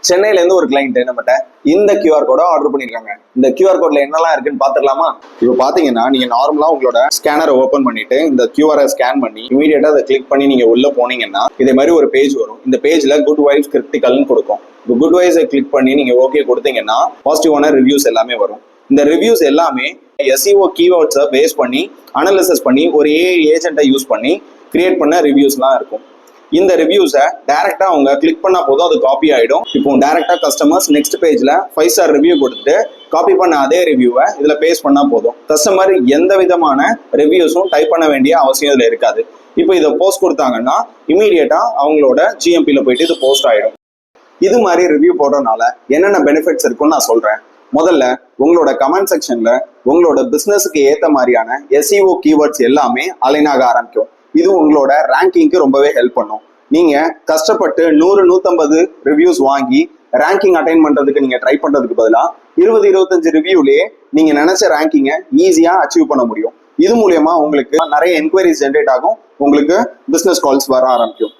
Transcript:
சென்னையில இருந்து ஒரு கிளைண்ட் நம்மகிட்ட இந்த கியூஆர் கோட ஆர்டர் பண்ணிருக்காங்க. இந்த கியூஆர் கோட்ல என்னெல்லாம் இருக்குன்னு பாத்துக்கலாமா? இப்போ பாத்தீங்கன்னா நீங்க நார்மலா உங்களோட ஸ்கேனரை ஓபன் பண்ணிட்டு இந்த கியூஆரை ஸ்கேன் பண்ணி இமீடியட்டா அதை கிளிக் பண்ணி நீங்க உள்ள போனீங்கன்னா இதே மாதிரி ஒரு பேஜ் வரும். இந்த பேஜ்ல குட் வைப்ஸ் கிரிட்டிக்கல்னு கொடுக்கும். இப்போ குட் வைப்ஸை கிளிக் பண்ணி நீங்க ஓகே கொடுத்தீங்கன்னா பாசிட்டிவான ரிவ்யூஸ் எல்லாமே வரும். இந்த ரிவ்யூஸ் எல்லாமே SEO கீவேர்ட்ஸை பேஸ் பண்ணி அனலிசிஸ் பண்ணி ஒரு AI ஏஜென்ட்டை யூஸ் பண்ணி கிரியேட் பண்ண ரிவ்யூஸ்லாம் இருக்கும். இந்த ரிவ்யூஸை டைரக்டா அவங்க கிளிக் பண்ணா போதும், அது காப்பி ஆயிடும். இப்போ டைரக்டா கஸ்டமர்ஸ் நெக்ஸ்ட் பேஜ்ல 5 ஸ்டார் ரிவ்யூ கொடுத்துட்டு காப்பி பண்ண அதே ரிவ்யூவை இதுல பேஸ்ட் பண்ணா போதும். கஸ்டமர் எந்த விதமான ரிவ்யூஸும் டைப் பண்ண வேண்டிய அவசியம் இதுல இருக்காது. இப்போ இதை போஸ்ட் கொடுத்தாங்கன்னா இமீடியட்டா அவங்களோட GMPல போயிட்டு இது போஸ்ட் ஆயிடும். இது மாதிரி ரிவ்யூ போடுறதுனால என்னென்ன பெனிஃபிட்ஸ் இருக்குன்னு நான் சொல்றேன். முதல்ல உங்களோட கமெண்ட் செக்ஷன்ல உங்களோட பிசினஸுக்கு ஏத்த மாதிரியான SEO கீவேர்ட்ஸ் எல்லாமே அலைன் ஆக ஆரம்பிக்கும். இது உங்களோட ரேங்கிங்க்கு ரொம்பவே ஹெல்ப் பண்ணும். நீங்க கஷ்டப்பட்டு 100-150 ரிவ்யூஸ் வாங்கி ரேங்கிங் அட்டைன் பண்றதுக்கு நீங்க ட்ரை பண்றதுக்கு பதிலாக 20-25 ரிவ்யூலயே நீங்க நினைச்ச ரேங்கிங்கை ஈஸியா அச்சீவ் பண்ண முடியும். இது மூலியமா உங்களுக்கு நிறைய என்கொயரிஸ் ஜென்ரேட் ஆகும், உங்களுக்கு பிசினஸ் கால்ஸ் வர ஆரம்பிக்கும்.